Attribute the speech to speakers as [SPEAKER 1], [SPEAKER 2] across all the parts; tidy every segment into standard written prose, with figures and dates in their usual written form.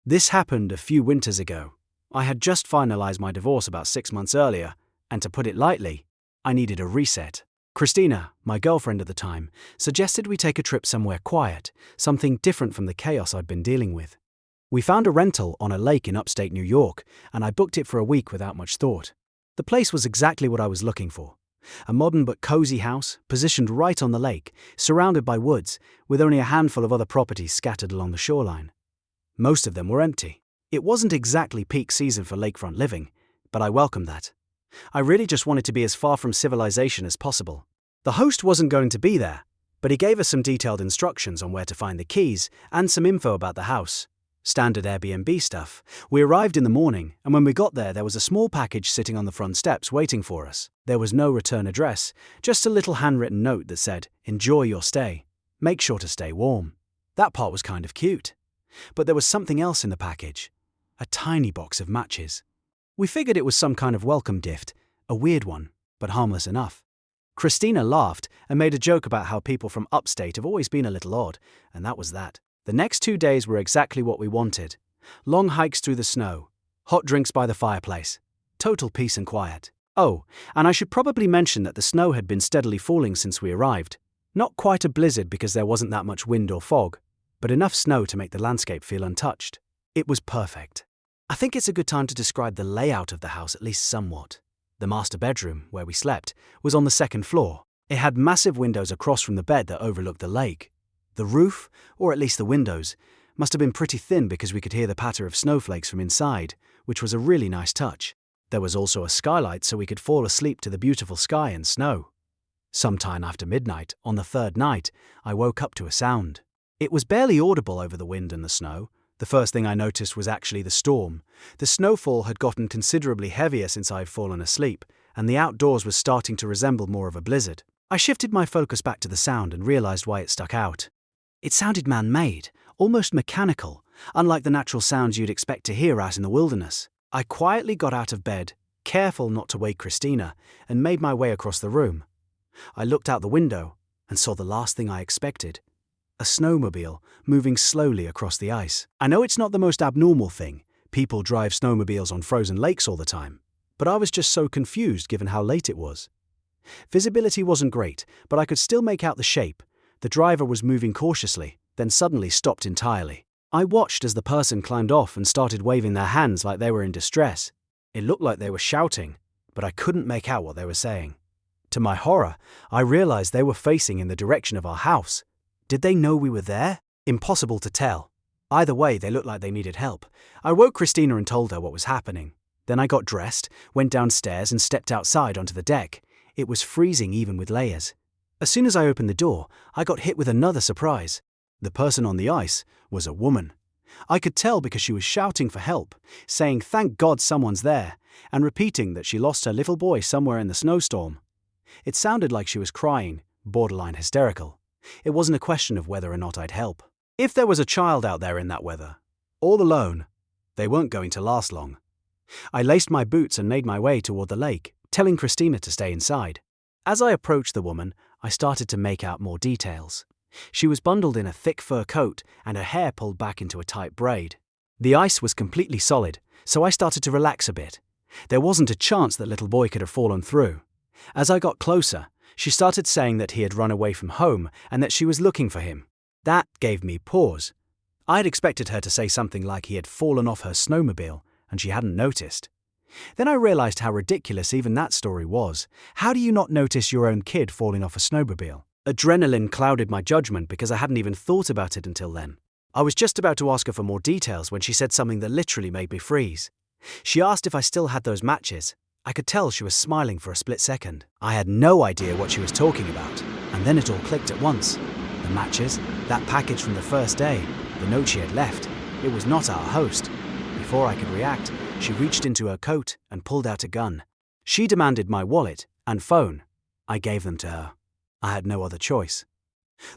[SPEAKER 1] This happened a few winters ago. I had just finalized my divorce about 6 months earlier, and to put it lightly, I needed a reset. Christina, my girlfriend at the time, suggested we take a trip somewhere quiet, something different from the chaos I'd been dealing with. We found a rental on a lake in upstate New York, and I booked it for a week without much thought. The place was exactly what I was looking for. A modern but cozy house, positioned right on the lake, surrounded by woods, with only a handful of other properties scattered along the shoreline. Most of them were empty. It wasn't exactly peak season for lakefront living, but I welcomed that. I really just wanted to be as far from civilization as possible. The host wasn't going to be there, but he gave us some detailed instructions on where to find the keys and some info about the house. Standard Airbnb stuff. We arrived in the morning, and when we got there was a small package sitting on the front steps waiting for us. There was no return address, just a little handwritten note that said, "Enjoy your stay. Make sure to stay warm." That part was kind of cute. But there was something else in the package. A tiny box of matches. We figured it was some kind of welcome gift, a weird one, but harmless enough. Christina laughed and made a joke about how people from upstate have always been a little odd, and that was that. The next 2 days were exactly what we wanted. Long hikes through the snow, hot drinks by the fireplace, total peace and quiet. Oh, and I should probably mention that the snow had been steadily falling since we arrived. Not quite a blizzard because there wasn't that much wind or fog, but enough snow to make the landscape feel untouched. It was perfect. I think it's a good time to describe the layout of the house at least somewhat. The master bedroom, where we slept, was on the second floor. It had massive windows across from the bed that overlooked the lake. The roof, or at least the windows, must have been pretty thin because we could hear the patter of snowflakes from inside, which was a really nice touch. There was also a skylight so we could fall asleep to the beautiful sky and snow. Sometime after midnight, on the third night, I woke up to a sound. It was barely audible over the wind and the snow. The first thing I noticed was actually the storm. The snowfall had gotten considerably heavier since I had fallen asleep, and the outdoors was starting to resemble more of a blizzard. I shifted my focus back to the sound and realized why it stuck out. It sounded man-made, almost mechanical, unlike the natural sounds you'd expect to hear out in the wilderness. I quietly got out of bed, careful not to wake Christina, and made my way across the room. I looked out the window and saw the last thing I expected. A snowmobile moving slowly across the ice. I know it's not the most abnormal thing. People drive snowmobiles on frozen lakes all the time. But I was just so confused given how late it was. Visibility wasn't great, but I could still make out the shape. The driver was moving cautiously, then suddenly stopped entirely. I watched as the person climbed off and started waving their hands like they were in distress. It looked like they were shouting, but I couldn't make out what they were saying. To my horror, I realized they were facing in the direction of our house. Did they know we were there? Impossible to tell. Either way, they looked like they needed help. I woke Christina and told her what was happening. Then I got dressed, went downstairs and stepped outside onto the deck. It was freezing even with layers. As soon as I opened the door, I got hit with another surprise. The person on the ice was a woman. I could tell because she was shouting for help, saying thank God someone's there, and repeating that she lost her little boy somewhere in the snowstorm. It sounded like she was crying, borderline hysterical. It wasn't a question of whether or not I'd help. If there was a child out there in that weather, all alone, they weren't going to last long. I laced my boots and made my way toward the lake, telling Christina to stay inside. As I approached the woman, I started to make out more details. She was bundled in a thick fur coat and her hair pulled back into a tight braid. The ice was completely solid, so I started to relax a bit. There wasn't a chance that little boy could have fallen through. As I got closer, she started saying that he had run away from home and that she was looking for him. That gave me pause. I had expected her to say something like he had fallen off her snowmobile and she hadn't noticed. Then I realized how ridiculous even that story was. How do you not notice your own kid falling off a snowmobile? Adrenaline clouded my judgment because I hadn't even thought about it until then. I was just about to ask her for more details when she said something that literally made me freeze. She asked if I still had those matches. I could tell she was smiling for a split second. I had no idea what she was talking about, and then it all clicked at once. The matches, that package from the first day, the note she had left. It was not our host. Before I could react, she reached into her coat and pulled out a gun. She demanded my wallet and phone. I gave them to her. I had no other choice.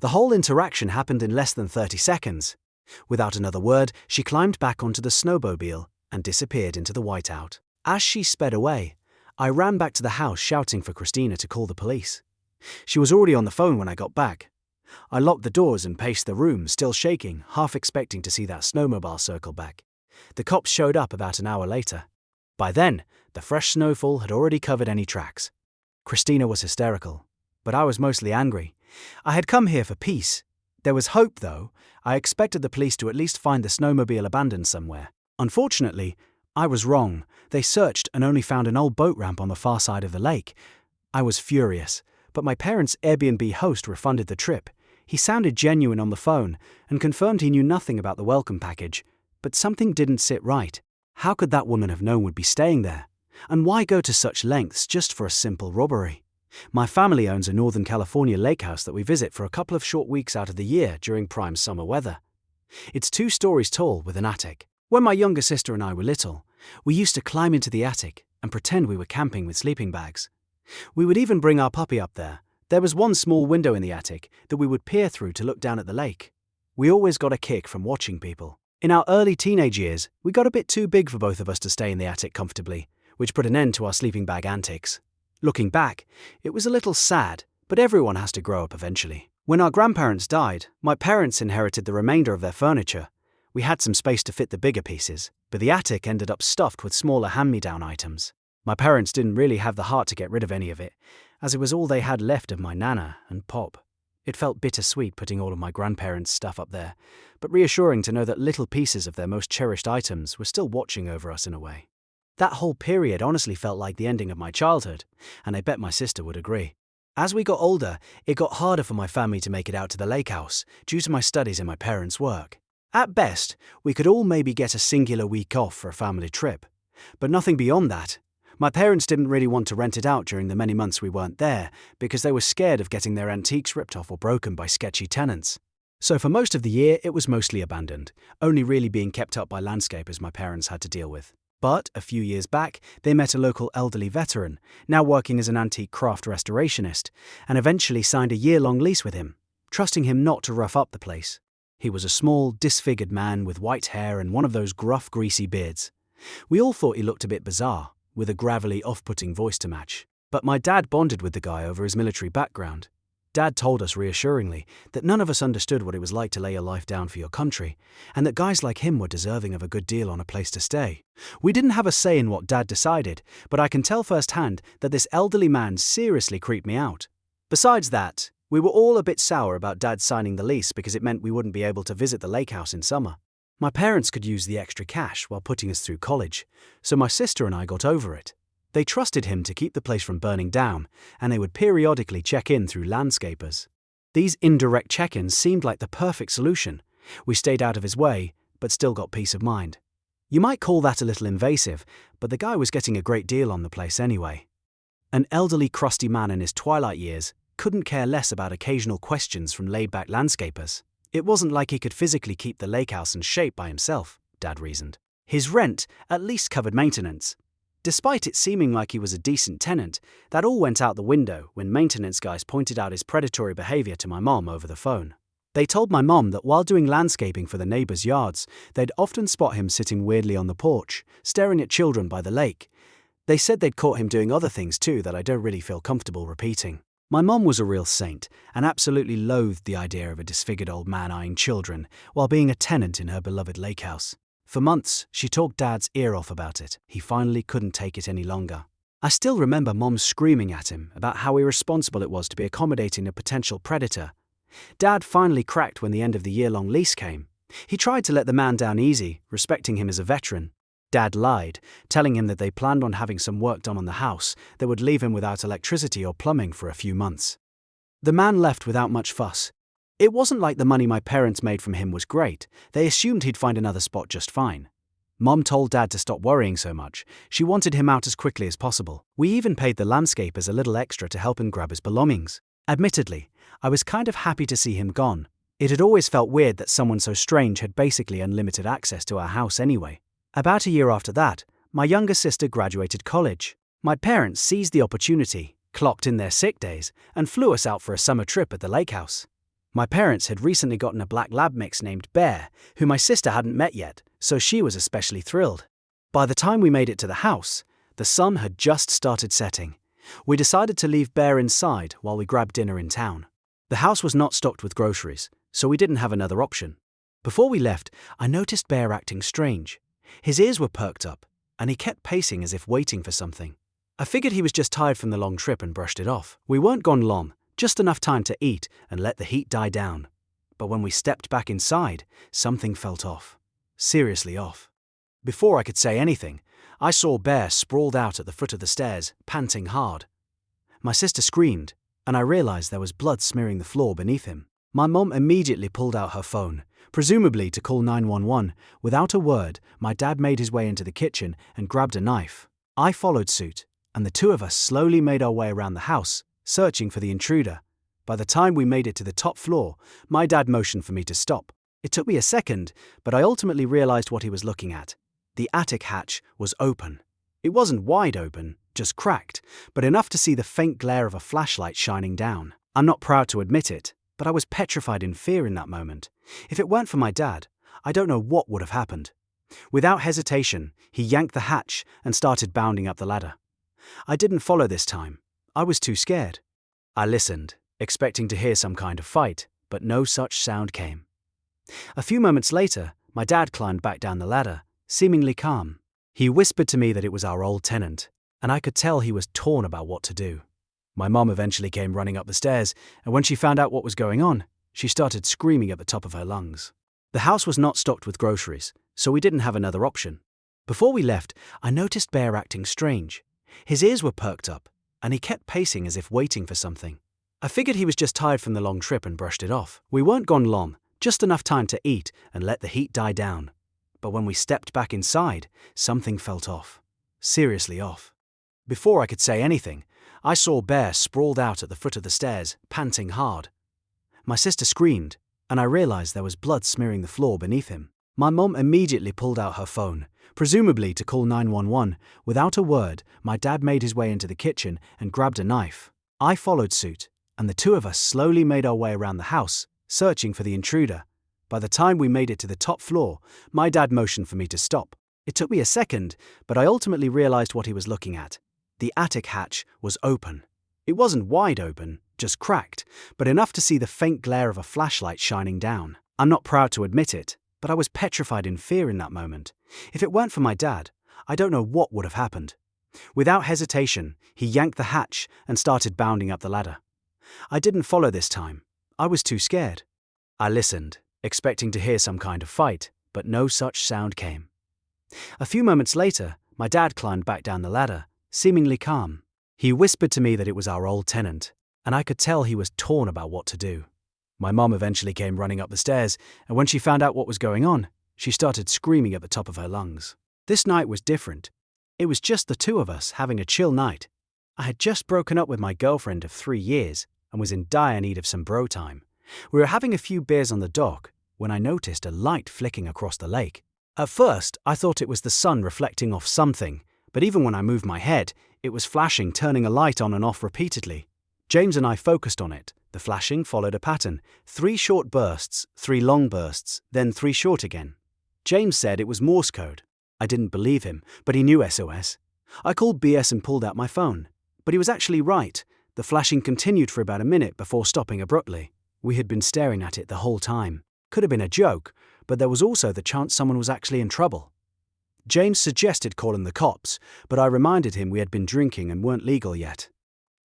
[SPEAKER 1] The whole interaction happened in less than 30 seconds. Without another word, she climbed back onto the snowmobile and disappeared into the whiteout. As she sped away, I ran back to the house shouting for Christina to call the police. She was already on the phone when I got back. I locked the doors and paced the room, still shaking, half expecting to see that snowmobile circle back. The cops showed up about an hour later. By then, the fresh snowfall had already covered any tracks. Christina was hysterical, but I was mostly angry. I had come here for peace. There was hope, though. I expected the police to at least find the snowmobile abandoned somewhere. Unfortunately, I was wrong. They searched and only found an old boat ramp on the far side of the lake. I was furious, but my parents' Airbnb host refunded the trip. He sounded genuine on the phone and confirmed he knew nothing about the welcome package, but something didn't sit right. How could that woman have known we'd be staying there? And why go to such lengths just for a simple robbery? My family owns a Northern California lake house that we visit for a couple of short weeks out of the year during prime summer weather. It's 2 stories tall with an attic. When my younger sister and I were little, we used to climb into the attic and pretend we were camping with sleeping bags. We would even bring our puppy up there. There was one small window in the attic that we would peer through to look down at the lake. We always got a kick from watching people. In our early teenage years, we got a bit too big for both of us to stay in the attic comfortably, which put an end to our sleeping bag antics. Looking back, it was a little sad, but everyone has to grow up eventually. When our grandparents died, my parents inherited the remainder of their furniture. We had some space to fit the bigger pieces, but the attic ended up stuffed with smaller hand-me-down items. My parents didn't really have the heart to get rid of any of it, as it was all they had left of my nana and pop. It felt bittersweet putting all of my grandparents' stuff up there, but reassuring to know that little pieces of their most cherished items were still watching over us in a way. That whole period honestly felt like the ending of my childhood, and I bet my sister would agree. As we got older, it got harder for my family to make it out to the lake house due to my studies and my parents' work. At best, we could all maybe get a singular week off for a family trip, but nothing beyond that. My parents didn't really want to rent it out during the many months we weren't there because they were scared of getting their antiques ripped off or broken by sketchy tenants. So for most of the year, it was mostly abandoned, only really being kept up by landscapers my parents had to deal with. But a few years back, they met a local elderly veteran, now working as an antique craft restorationist, and eventually signed a year-long lease with him, trusting him not to rough up the place. He was a small, disfigured man with white hair and one of those gruff, greasy beards. We all thought he looked a bit bizarre, with a gravelly, off-putting voice to match. But my dad bonded with the guy over his military background. Dad told us reassuringly that none of us understood what it was like to lay your life down for your country, and that guys like him were deserving of a good deal on a place to stay. We didn't have a say in what Dad decided, but I can tell firsthand that this elderly man seriously creeped me out. Besides that, we were all a bit sour about Dad signing the lease because it meant we wouldn't be able to visit the lake house in summer. My parents could use the extra cash while putting us through college, so my sister and I got over it. They trusted him to keep the place from burning down, and they would periodically check in through landscapers. These indirect check-ins seemed like the perfect solution. We stayed out of his way, but still got peace of mind. You might call that a little invasive, but the guy was getting a great deal on the place anyway. An elderly, crusty man in his twilight years couldn't care less about occasional questions from laid-back landscapers. It wasn't like he could physically keep the lake house in shape by himself, Dad reasoned. His rent at least covered maintenance. Despite it seeming like he was a decent tenant, that all went out the window when maintenance guys pointed out his predatory behavior to my mom over the phone. They told my mom that while doing landscaping for the neighbors' yards, they'd often spot him sitting weirdly on the porch, staring at children by the lake. They said they'd caught him doing other things too that I don't really feel comfortable repeating. My mom was a real saint and absolutely loathed the idea of a disfigured old man eyeing children while being a tenant in her beloved lake house. For months, she talked Dad's ear off about it. He finally couldn't take it any longer. I still remember Mom screaming at him about how irresponsible it was to be accommodating a potential predator. Dad finally cracked when the end of the year-long lease came. He tried to let the man down easy, respecting him as a veteran. Dad lied, telling him that they planned on having some work done on the house that would leave him without electricity or plumbing for a few months. The man left without much fuss. It wasn't like the money my parents made from him was great. They assumed he'd find another spot just fine. Mom told Dad to stop worrying so much. She wanted him out as quickly as possible. We even paid the landscapers a little extra to help him grab his belongings. Admittedly, I was kind of happy to see him gone. It had always felt weird that someone so strange had basically unlimited access to our house anyway. About a year after that, my younger sister graduated college. My parents seized the opportunity, clocked in their sick days, and flew us out for a summer trip at the lake house. My parents had recently gotten a black lab mix named Bear, who my sister hadn't met yet, so she was especially thrilled. By the time we made it to the house, the sun had just started setting. We decided to leave Bear inside while we grabbed dinner in town. The house was not stocked with groceries, so we didn't have another option. Before we left, I noticed Bear acting strange. His ears were perked up, and he kept pacing as if waiting for something. I figured he was just tired from the long trip and brushed it off. We weren't gone long, just enough time to eat and let the heat die down. But when we stepped back inside, something felt off. Seriously off. Before I could say anything, I saw Bear sprawled out at the foot of the stairs, panting hard. My sister screamed, and I realized there was blood smearing the floor beneath him. My mom immediately pulled out her phone, presumably to call 911. Without a word, my dad made his way into the kitchen and grabbed a knife. I followed suit, and the two of us slowly made our way around the house, searching for the intruder. By the time we made it to the top floor, my dad motioned for me to stop. It took me a second, but I ultimately realized what he was looking at. The attic hatch was open. It wasn't wide open, just cracked, but enough to see the faint glare of a flashlight shining down. I'm not proud to admit it, but I was petrified in fear in that moment. If it weren't for my dad, I don't know what would have happened. Without hesitation, he yanked the hatch and started bounding up the ladder. I didn't follow this time. I was too scared. I listened, expecting to hear some kind of fight, but no such sound came. A few moments later, my dad climbed back down the ladder, seemingly calm. He whispered to me that it was our old tenant, and I could tell he was torn about what to do. My mom eventually came running up the stairs, and when she found out what was going on, she started screaming at the top of her lungs. The house was not stocked with groceries, so we didn't have another option. Before we left, I noticed Bear acting strange. His ears were perked up, and he kept pacing as if waiting for something. I figured he was just tired from the long trip and brushed it off. We weren't gone long, just enough time to eat and let the heat die down. But when we stepped back inside, something felt off. Seriously off. Before I could say anything, I saw Bear sprawled out at the foot of the stairs, panting hard. My sister screamed, and I realized there was blood smearing the floor beneath him. My mom immediately pulled out her phone, presumably to call 911. Without a word, my dad made his way into the kitchen and grabbed a knife. I followed suit, and the two of us slowly made our way around the house, searching for the intruder. By the time we made it to the top floor, my dad motioned for me to stop. It took me a second, but I ultimately realized what he was looking at. The attic hatch was open. It wasn't wide open, just cracked, but enough to see the faint glare of a flashlight shining down. I'm not proud to admit it, but I was petrified in fear in that moment. If it weren't for my dad, I don't know what would have happened. Without hesitation, he yanked the hatch and started bounding up the ladder. I didn't follow this time. I was too scared. I listened, expecting to hear some kind of fight, but no such sound came. A few moments later, my dad climbed back down the ladder, seemingly calm. He whispered to me that it was our old tenant, and I could tell he was torn about what to do. My mom eventually came running up the stairs, and when she found out what was going on, she started screaming at the top of her lungs. This night was different. It was just the two of us having a chill night. I had just broken up with my girlfriend of 3 years and was in dire need of some bro time. We were having a few beers on the dock when I noticed a light flicking across the lake. At first, I thought it was the sun reflecting off something, but even when I moved my head, it was flashing, turning a light on and off repeatedly. James and I focused on it. The flashing followed a pattern: 3 short bursts, 3 long bursts, then 3 short again. James said it was Morse code. I didn't believe him, but he knew SOS. I called BS and pulled out my phone. But he was actually right. The flashing continued for about a minute before stopping abruptly. We had been staring at it the whole time. Could have been a joke, but there was also the chance someone was actually in trouble. James suggested calling the cops, but I reminded him we had been drinking and weren't legal yet.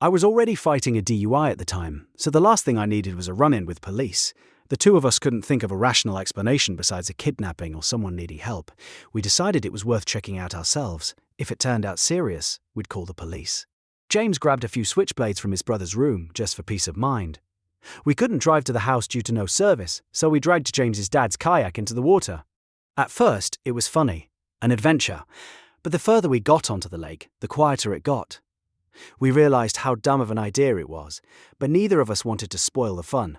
[SPEAKER 1] I was already fighting a DUI at the time, so the last thing I needed was a run-in with police. The two of us couldn't think of a rational explanation besides a kidnapping or someone needing help. We decided it was worth checking out ourselves. If it turned out serious, we'd call the police. James grabbed a few switchblades from his brother's room just for peace of mind. We couldn't drive to the house due to no service, so we dragged James's dad's kayak into the water. At first, it was funny, an adventure, but the further we got onto the lake, the quieter it got. We realized how dumb of an idea it was, but neither of us wanted to spoil the fun.